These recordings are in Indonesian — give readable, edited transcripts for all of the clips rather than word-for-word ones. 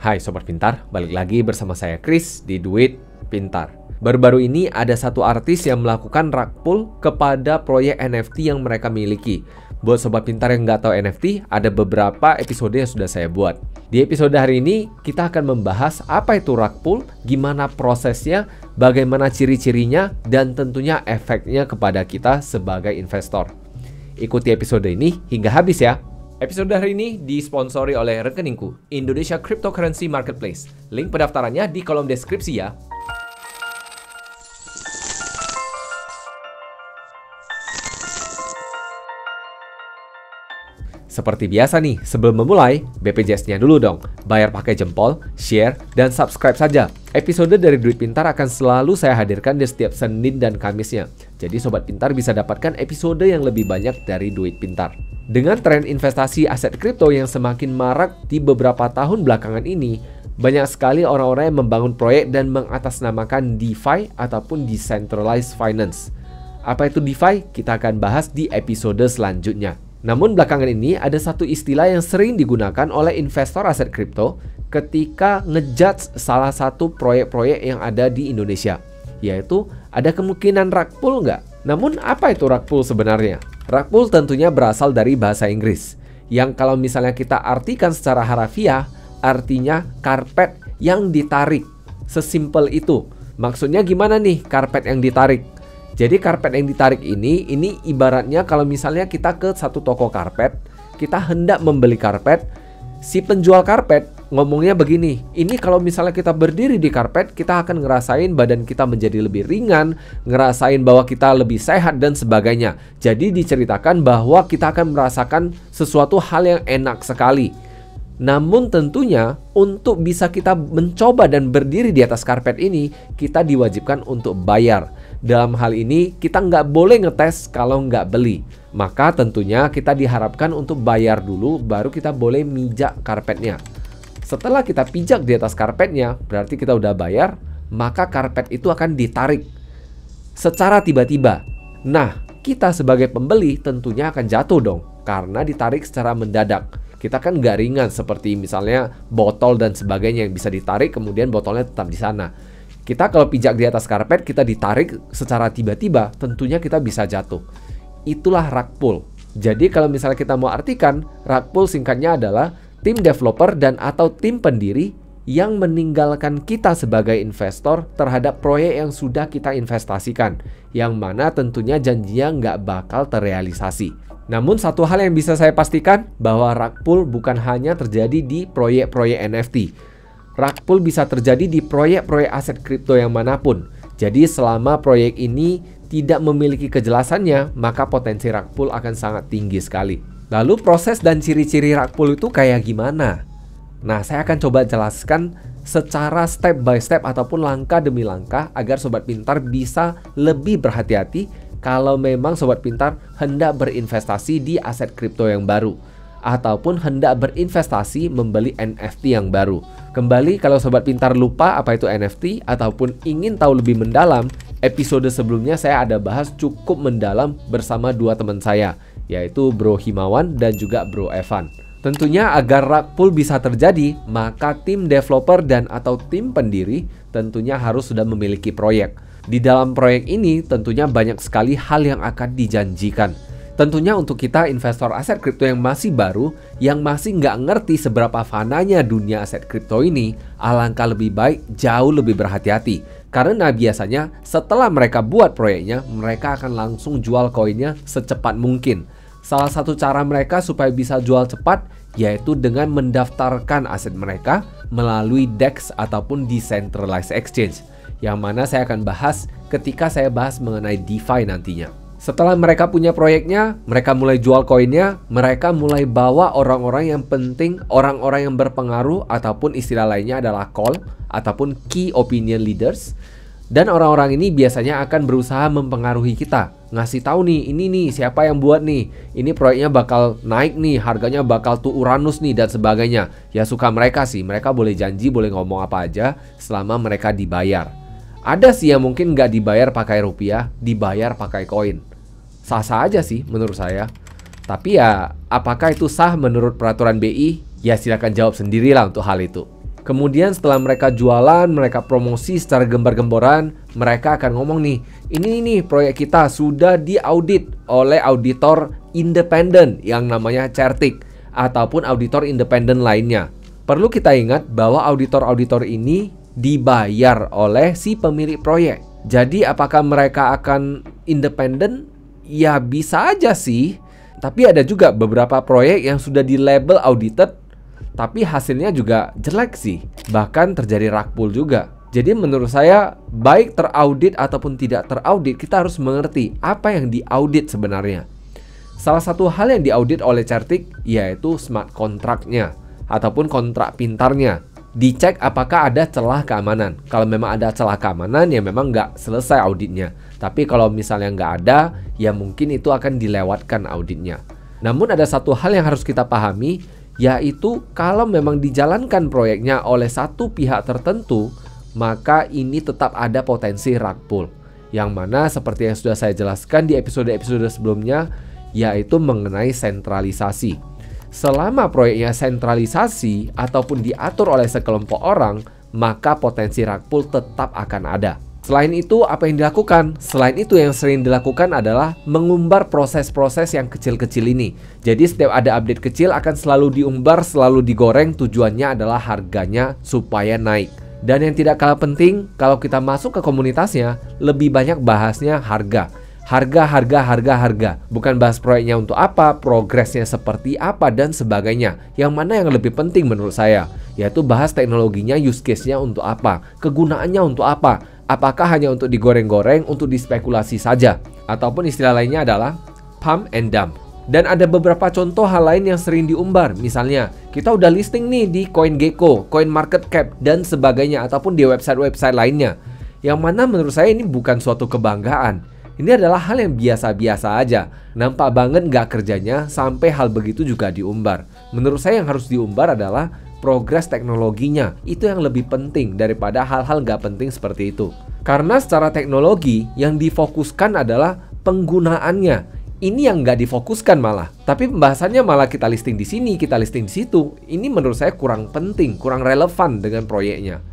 Hai Sobat Pintar, balik lagi bersama saya Chris di Duit Pintar. Baru-baru ini ada satu artis yang melakukan rug pull kepada proyek NFT yang mereka miliki. Buat Sobat Pintar yang nggak tahu NFT, ada beberapa episode yang sudah saya buat. Di episode hari ini, kita akan membahas apa itu rug pull, gimana prosesnya, bagaimana ciri-cirinya, dan tentunya efeknya kepada kita sebagai investor. Ikuti episode ini hingga habis ya. Episode hari ini disponsori oleh rekeningku, Indonesia Cryptocurrency Marketplace. Link pendaftarannya di kolom deskripsi ya. Seperti biasa nih, sebelum memulai, BPJS-nya dulu dong. Bayar pakai jempol, share, dan subscribe saja. Episode dari Duit Pintar akan selalu saya hadirkan di setiap Senin dan Kamisnya. Jadi Sobat Pintar bisa dapatkan episode yang lebih banyak dari Duit Pintar. Dengan tren investasi aset kripto yang semakin marak di beberapa tahun belakangan ini, banyak sekali orang-orang yang membangun proyek dan mengatasnamakan DeFi ataupun Decentralized Finance. Apa itu DeFi? Kita akan bahas di episode selanjutnya. Namun belakangan ini ada satu istilah yang sering digunakan oleh investor aset kripto ketika ngejudge salah satu proyek-proyek yang ada di Indonesia, yaitu ada kemungkinan rug pull nggak? Namun apa itu rug pull sebenarnya? Rug pull tentunya berasal dari bahasa Inggris, yang kalau misalnya kita artikan secara harafiah, artinya karpet yang ditarik. Sesimpel itu. Maksudnya gimana nih karpet yang ditarik? Jadi karpet yang ditarik ini ibaratnya kalau misalnya kita ke satu toko karpet, kita hendak membeli karpet, si penjual karpet ngomongnya begini, ini kalau misalnya kita berdiri di karpet, kita akan ngerasain badan kita menjadi lebih ringan, ngerasain bahwa kita lebih sehat dan sebagainya. Jadi diceritakan bahwa kita akan merasakan sesuatu hal yang enak sekali. Namun tentunya untuk bisa kita mencoba dan berdiri di atas karpet ini, kita diwajibkan untuk bayar. Dalam hal ini kita nggak boleh ngetes kalau nggak beli. Maka tentunya kita diharapkan untuk bayar dulu baru kita boleh mijak karpetnya. Setelah kita pijak di atas karpetnya, berarti kita udah bayar, maka karpet itu akan ditarik secara tiba-tiba. Nah, kita sebagai pembeli tentunya akan jatuh dong, karena ditarik secara mendadak. Kita kan nggak ringan seperti misalnya botol dan sebagainya yang bisa ditarik kemudian botolnya tetap di sana. Kita kalau pijak di atas karpet, kita ditarik secara tiba-tiba, tentunya kita bisa jatuh. Itulah rug pull. Jadi kalau misalnya kita mau artikan, rug pull singkatnya adalah tim developer dan atau tim pendiri yang meninggalkan kita sebagai investor terhadap proyek yang sudah kita investasikan, yang mana tentunya janjinya nggak bakal terrealisasi. Namun satu hal yang bisa saya pastikan, bahwa rug pull bukan hanya terjadi di proyek-proyek NFT. Rug pull bisa terjadi di proyek-proyek aset kripto yang manapun. Jadi selama proyek ini tidak memiliki kejelasannya, maka potensi rug pull akan sangat tinggi sekali. Lalu proses dan ciri-ciri rug pull itu kayak gimana? Nah, saya akan coba jelaskan secara step by step ataupun langkah demi langkah agar Sobat Pintar bisa lebih berhati-hati kalau memang Sobat Pintar hendak berinvestasi di aset kripto yang baru ataupun hendak berinvestasi membeli NFT yang baru. Kembali kalau Sobat Pintar lupa apa itu NFT ataupun ingin tahu lebih mendalam, episode sebelumnya saya ada bahas cukup mendalam bersama dua teman saya, yaitu Bro Himawan dan juga Bro Evan. Tentunya agar rug pull bisa terjadi, maka tim developer dan atau tim pendiri tentunya harus sudah memiliki proyek. Di dalam proyek ini tentunya banyak sekali hal yang akan dijanjikan. Tentunya untuk kita investor aset kripto yang masih baru, yang masih nggak ngerti seberapa fananya dunia aset kripto ini, alangkah lebih baik jauh lebih berhati-hati. Karena biasanya setelah mereka buat proyeknya, mereka akan langsung jual koinnya secepat mungkin. Salah satu cara mereka supaya bisa jual cepat, yaitu dengan mendaftarkan aset mereka melalui DEX ataupun Decentralized Exchange, yang mana saya akan bahas ketika saya bahas mengenai DeFi nantinya. Setelah mereka punya proyeknya, mereka mulai jual koinnya, mereka mulai bawa orang-orang yang penting, orang-orang yang berpengaruh ataupun istilah lainnya adalah call ataupun key opinion leaders. Dan orang-orang ini biasanya akan berusaha mempengaruhi kita, ngasih tahu nih, ini nih siapa yang buat nih, ini proyeknya bakal naik nih, harganya bakal tuh Uranus nih dan sebagainya. Ya suka mereka sih, mereka boleh janji, boleh ngomong apa aja selama mereka dibayar. Ada sih yang mungkin nggak dibayar pakai rupiah, dibayar pakai koin. Sah-sah aja sih menurut saya. Tapi ya, apakah itu sah menurut peraturan BI? Ya silakan jawab sendirilah untuk hal itu. Kemudian setelah mereka jualan, mereka promosi secara gembar-gemboran, mereka akan ngomong nih, ini nih proyek kita sudah diaudit oleh auditor independen yang namanya Certik ataupun auditor independen lainnya. Perlu kita ingat bahwa auditor-auditor ini dibayar oleh si pemilik proyek. Jadi apakah mereka akan independen? Ya bisa aja sih. Tapi ada juga beberapa proyek yang sudah di label audited, tapi hasilnya juga jelek sih. Bahkan terjadi rug pull juga. Jadi menurut saya, baik teraudit ataupun tidak teraudit, kita harus mengerti apa yang diaudit sebenarnya. Salah satu hal yang diaudit oleh Certik yaitu smart contract-nya ataupun kontrak pintarnya. Dicek apakah ada celah keamanan. Kalau memang ada celah keamanan, ya memang nggak selesai auditnya. Tapi kalau misalnya nggak ada, ya mungkin itu akan dilewatkan auditnya. Namun ada satu hal yang harus kita pahami, yaitu kalau memang dijalankan proyeknya oleh satu pihak tertentu, maka ini tetap ada potensi rug pull. Yang mana seperti yang sudah saya jelaskan di episode-episode sebelumnya, yaitu mengenai sentralisasi. Selama proyeknya sentralisasi ataupun diatur oleh sekelompok orang, maka potensi rug pull tetap akan ada. Selain itu, apa yang dilakukan? Selain itu, yang sering dilakukan adalah mengumbar proses-proses yang kecil-kecil ini. Jadi setiap ada update kecil akan selalu diumbar, selalu digoreng, tujuannya adalah harganya supaya naik. Dan yang tidak kalah penting, kalau kita masuk ke komunitasnya, lebih banyak bahasnya harga. Harga. Bukan bahas proyeknya untuk apa, progresnya seperti apa, dan sebagainya. Yang mana yang lebih penting menurut saya, yaitu bahas teknologinya, use case-nya untuk apa, kegunaannya untuk apa. Apakah hanya untuk digoreng-goreng, untuk dispekulasi saja, ataupun istilah lainnya adalah pump and dump. Dan ada beberapa contoh hal lain yang sering diumbar. Misalnya, kita udah listing nih di CoinGecko, CoinMarketCap, dan sebagainya, ataupun di website-website lainnya. Yang mana menurut saya ini bukan suatu kebanggaan. Ini adalah hal yang biasa-biasa aja. Nampak banget nggak kerjanya sampai hal begitu juga diumbar. Menurut saya yang harus diumbar adalah progres teknologinya. Itu yang lebih penting daripada hal-hal nggak penting seperti itu. Karena secara teknologi yang difokuskan adalah penggunaannya. Ini yang nggak difokuskan malah. Tapi pembahasannya malah kita listing di sini, kita listing di situ. Ini menurut saya kurang penting, kurang relevan dengan proyeknya.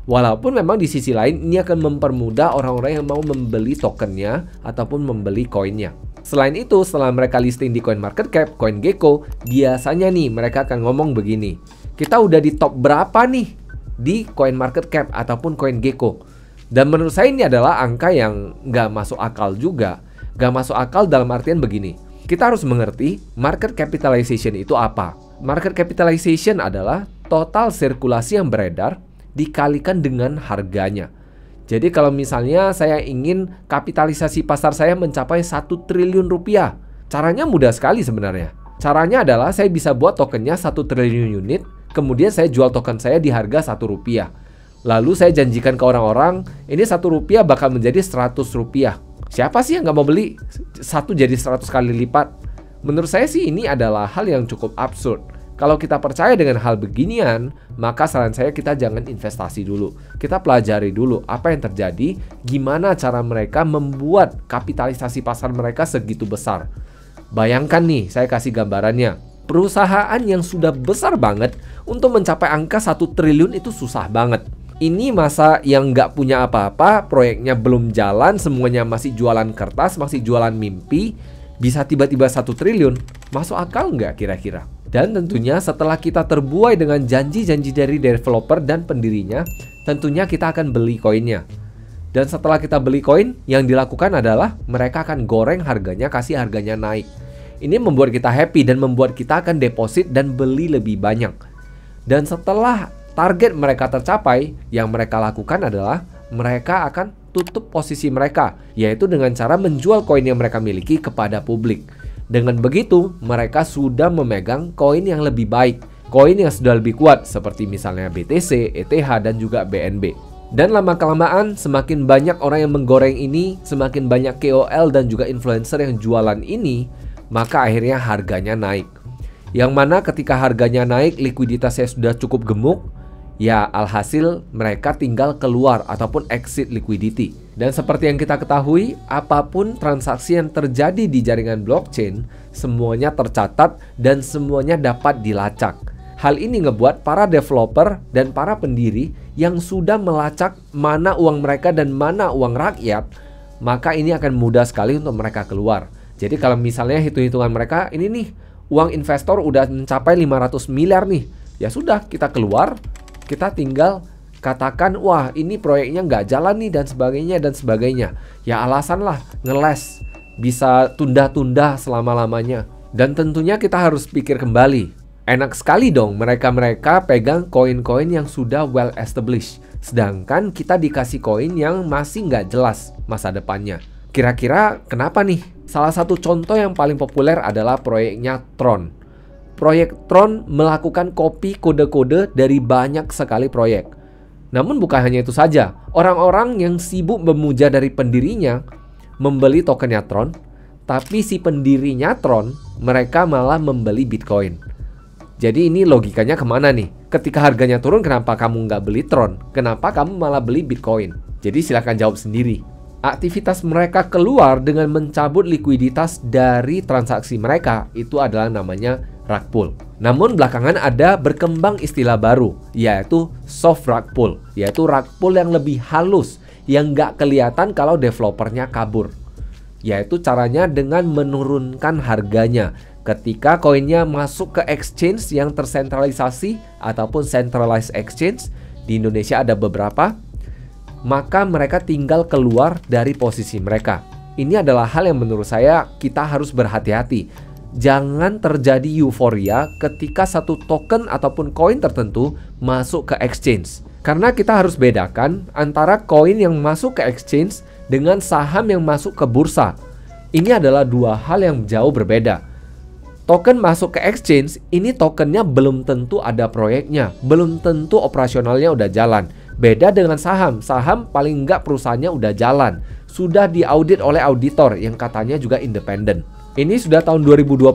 Walaupun memang di sisi lain ini akan mempermudah orang-orang yang mau membeli tokennya ataupun membeli koinnya. Selain itu, setelah mereka listing di CoinMarketCap, CoinGecko, biasanya nih mereka akan ngomong begini. Kita udah di top berapa nih di CoinMarketCap ataupun CoinGecko? Dan menurut saya ini adalah angka yang nggak masuk akal juga. Nggak masuk akal dalam artian begini. Kita harus mengerti market capitalization itu apa. Market capitalization adalah total sirkulasi yang beredar dikalikan dengan harganya. Jadi kalau misalnya saya ingin kapitalisasi pasar saya mencapai 1 triliun rupiah, caranya mudah sekali sebenarnya. Caranya adalah saya bisa buat tokennya 1 triliun unit, kemudian saya jual token saya di harga 1 rupiah. Lalu saya janjikan ke orang-orang, ini 1 rupiah bakal menjadi 100 rupiah. Siapa sih yang nggak mau beli? 1 jadi 100 kali lipat. Menurut saya sih ini adalah hal yang cukup absurd. Kalau kita percaya dengan hal beginian, maka saran saya kita jangan investasi dulu. Kita pelajari dulu apa yang terjadi, gimana cara mereka membuat kapitalisasi pasar mereka segitu besar. Bayangkan nih, saya kasih gambarannya. Perusahaan yang sudah besar banget untuk mencapai angka 1 triliun itu susah banget. Ini masa yang nggak punya apa-apa, proyeknya belum jalan, semuanya masih jualan kertas, masih jualan mimpi, bisa tiba-tiba 1 triliun. Masuk akal nggak kira-kira? Dan tentunya setelah kita terbuai dengan janji-janji dari developer dan pendirinya, tentunya kita akan beli koinnya. Dan setelah kita beli koin, yang dilakukan adalah mereka akan goreng harganya, kasih harganya naik. Ini membuat kita happy dan membuat kita akan deposit dan beli lebih banyak. Dan setelah target mereka tercapai, yang mereka lakukan adalah mereka akan tutup posisi mereka, yaitu dengan cara menjual koin yang mereka miliki kepada publik. Dengan begitu, mereka sudah memegang koin yang lebih baik, koin yang sudah lebih kuat, seperti misalnya BTC, ETH, dan juga BNB. Dan lama-kelamaan, semakin banyak orang yang menggoreng ini, semakin banyak KOL dan juga influencer yang jualan ini, maka akhirnya harganya naik. Yang mana ketika harganya naik, likuiditasnya sudah cukup gemuk, ya alhasil mereka tinggal keluar ataupun exit liquidity. Dan seperti yang kita ketahui, apapun transaksi yang terjadi di jaringan blockchain, semuanya tercatat dan semuanya dapat dilacak. Hal ini ngebuat para developer dan para pendiri yang sudah melacak mana uang mereka dan mana uang rakyat, maka ini akan mudah sekali untuk mereka keluar. Jadi kalau misalnya hitung-hitungan mereka, ini nih uang investor udah mencapai 500 miliar nih. Ya sudah, kita keluar, kita tinggal katakan, wah ini proyeknya nggak jalan nih dan sebagainya dan sebagainya. Ya alasan lah, ngeles, bisa tunda-tunda selama-lamanya. Dan tentunya kita harus pikir kembali. Enak sekali dong mereka-mereka pegang koin-koin yang sudah well established. Sedangkan kita dikasih koin yang masih nggak jelas masa depannya. Kira-kira kenapa nih? Salah satu contoh yang paling populer adalah proyeknya Tron. Proyek Tron melakukan copy kode-kode dari banyak sekali proyek. Namun bukan hanya itu saja. Orang-orang yang sibuk memuja dari pendirinya membeli tokennya Tron. Tapi si pendirinya Tron, mereka malah membeli Bitcoin. Jadi ini logikanya kemana nih? Ketika harganya turun, kenapa kamu nggak beli Tron? Kenapa kamu malah beli Bitcoin? Jadi silahkan jawab sendiri. Aktivitas mereka keluar dengan mencabut likuiditas dari transaksi mereka, itu adalah namanya rug pull. Namun belakangan ada berkembang istilah baru, yaitu soft rug pull. Yaitu rug pull yang lebih halus, yang nggak kelihatan kalau developernya kabur. Yaitu caranya dengan menurunkan harganya. Ketika koinnya masuk ke exchange yang tersentralisasi ataupun centralized exchange, di Indonesia ada beberapa, maka mereka tinggal keluar dari posisi mereka. Ini adalah hal yang menurut saya kita harus berhati-hati. Jangan terjadi euforia ketika satu token ataupun koin tertentu masuk ke exchange. Karena kita harus bedakan antara koin yang masuk ke exchange dengan saham yang masuk ke bursa. Ini adalah dua hal yang jauh berbeda. Token masuk ke exchange, ini tokennya belum tentu ada proyeknya, belum tentu operasionalnya udah jalan. Beda dengan saham, saham paling enggak perusahaannya udah jalan, sudah diaudit oleh auditor yang katanya juga independen. Ini sudah tahun 2022,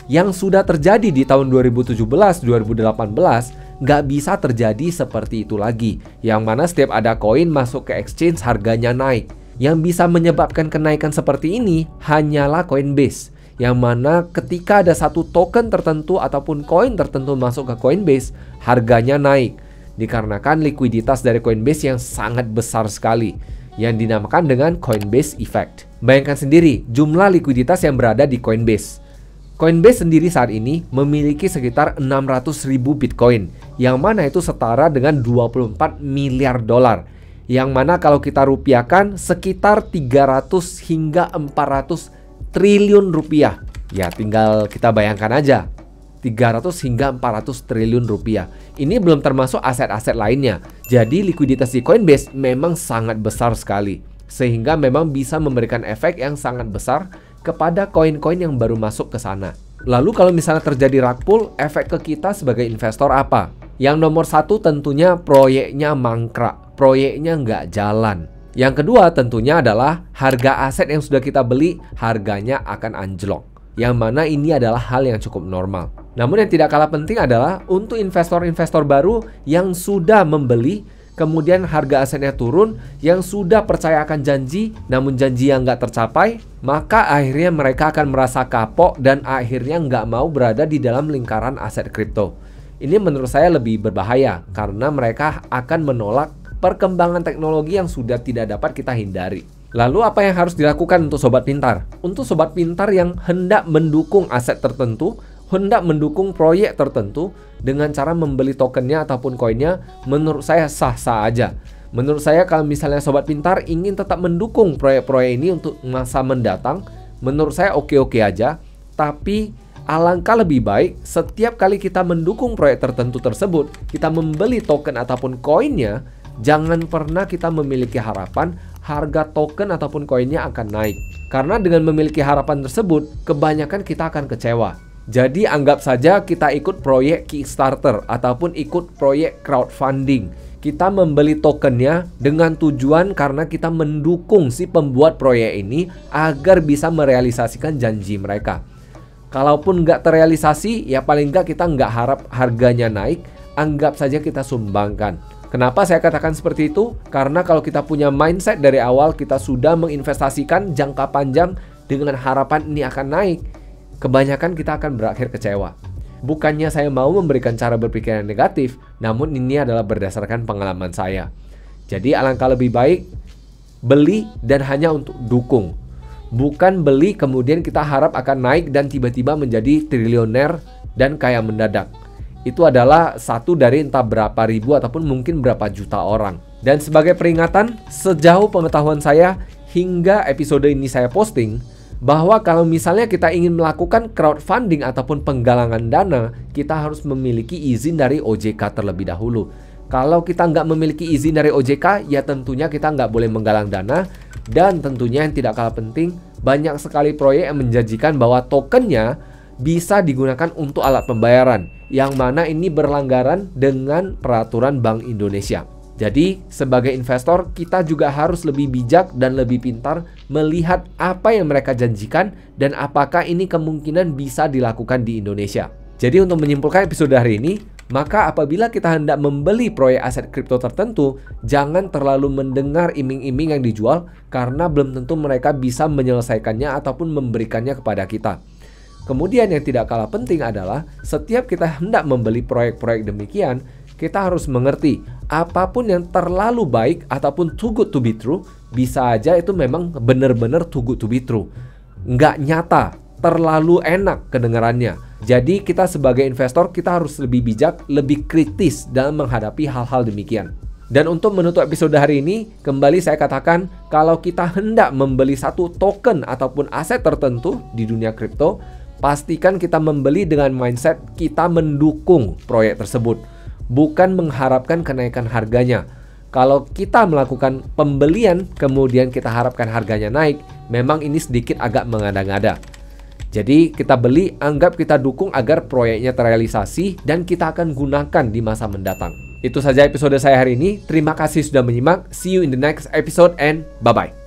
yang sudah terjadi di tahun 2017-2018 nggak bisa terjadi seperti itu lagi. Yang mana setiap ada koin masuk ke exchange harganya naik. Yang bisa menyebabkan kenaikan seperti ini hanyalah Coinbase. Yang mana ketika ada satu token tertentu ataupun koin tertentu masuk ke Coinbase, harganya naik. Dikarenakan likuiditas dari Coinbase yang sangat besar sekali, yang dinamakan dengan Coinbase Effect. Bayangkan sendiri jumlah likuiditas yang berada di Coinbase. Coinbase sendiri saat ini memiliki sekitar 600.000 Bitcoin, yang mana itu setara dengan 24 miliar dolar. Yang mana kalau kita rupiahkan sekitar 300 hingga 400 triliun rupiah. Ya tinggal kita bayangkan aja, 300 hingga 400 triliun rupiah. Ini belum termasuk aset-aset lainnya. Jadi likuiditas di Coinbase memang sangat besar sekali, sehingga memang bisa memberikan efek yang sangat besar kepada koin-koin yang baru masuk ke sana. Lalu kalau misalnya terjadi rug pull, efek ke kita sebagai investor apa? Yang nomor satu tentunya proyeknya mangkrak, proyeknya nggak jalan. Yang kedua tentunya adalah harga aset yang sudah kita beli, harganya akan anjlok. Yang mana ini adalah hal yang cukup normal. Namun yang tidak kalah penting adalah untuk investor-investor baru yang sudah membeli, kemudian harga asetnya turun, yang sudah percaya akan janji, namun janji yang nggak tercapai, maka akhirnya mereka akan merasa kapok dan akhirnya nggak mau berada di dalam lingkaran aset kripto. Ini menurut saya lebih berbahaya karena mereka akan menolak perkembangan teknologi yang sudah tidak dapat kita hindari. Lalu apa yang harus dilakukan untuk sobat pintar? Untuk sobat pintar yang hendak mendukung aset tertentu, hendak mendukung proyek tertentu dengan cara membeli tokennya ataupun koinnya, menurut saya sah-sah aja. Menurut saya kalau misalnya sobat pintar ingin tetap mendukung proyek-proyek ini untuk masa mendatang, menurut saya oke-oke aja. Tapi alangkah lebih baik setiap kali kita mendukung proyek tertentu tersebut, kita membeli token ataupun koinnya, jangan pernah kita memiliki harapan harga token ataupun koinnya akan naik. Karena dengan memiliki harapan tersebut, kebanyakan kita akan kecewa. Jadi anggap saja kita ikut proyek Kickstarter ataupun ikut proyek crowdfunding. Kita membeli tokennya dengan tujuan karena kita mendukung si pembuat proyek ini agar bisa merealisasikan janji mereka. Kalaupun nggak terrealisasi, ya paling nggak kita nggak harap harganya naik, anggap saja kita sumbangkan. Kenapa saya katakan seperti itu? Karena kalau kita punya mindset dari awal, kita sudah menginvestasikan jangka panjang dengan harapan ini akan naik, kebanyakan kita akan berakhir kecewa. Bukannya saya mau memberikan cara berpikir yang negatif, namun ini adalah berdasarkan pengalaman saya. Jadi alangkah lebih baik beli dan hanya untuk dukung. Bukan beli kemudian kita harap akan naik dan tiba-tiba menjadi triliuner dan kaya mendadak. Itu adalah satu dari entah berapa ribu ataupun mungkin berapa juta orang. Dan sebagai peringatan, sejauh pengetahuan saya hingga episode ini saya posting, bahwa kalau misalnya kita ingin melakukan crowdfunding ataupun penggalangan dana, kita harus memiliki izin dari OJK terlebih dahulu. Kalau kita nggak memiliki izin dari OJK, ya tentunya kita nggak boleh menggalang dana. Dan tentunya yang tidak kalah penting, banyak sekali proyek yang menjanjikan bahwa tokennya bisa digunakan untuk alat pembayaran, yang mana ini berlanggaran dengan peraturan Bank Indonesia. Jadi sebagai investor kita juga harus lebih bijak dan lebih pintar melihat apa yang mereka janjikan dan apakah ini kemungkinan bisa dilakukan di Indonesia. Jadi untuk menyimpulkan episode hari ini, maka apabila kita hendak membeli proyek aset kripto tertentu, jangan terlalu mendengar iming-iming yang dijual karena belum tentu mereka bisa menyelesaikannya ataupun memberikannya kepada kita. Kemudian yang tidak kalah penting adalah setiap kita hendak membeli proyek-proyek demikian, kita harus mengerti apapun yang terlalu baik ataupun too good to be true, bisa aja itu memang benar-benar too good to be true. Nggak nyata, terlalu enak kedengarannya. Jadi kita sebagai investor kita harus lebih bijak, lebih kritis dalam menghadapi hal-hal demikian. Dan untuk menutup episode hari ini, kembali saya katakan kalau kita hendak membeli satu token ataupun aset tertentu di dunia kripto, pastikan kita membeli dengan mindset kita mendukung proyek tersebut, bukan mengharapkan kenaikan harganya. Kalau kita melakukan pembelian kemudian kita harapkan harganya naik, memang ini sedikit agak mengada-ngada. Jadi kita beli, anggap kita dukung agar proyeknya terrealisasi dan kita akan gunakan di masa mendatang. Itu saja episode saya hari ini. Terima kasih sudah menyimak. See you in the next episode and bye-bye.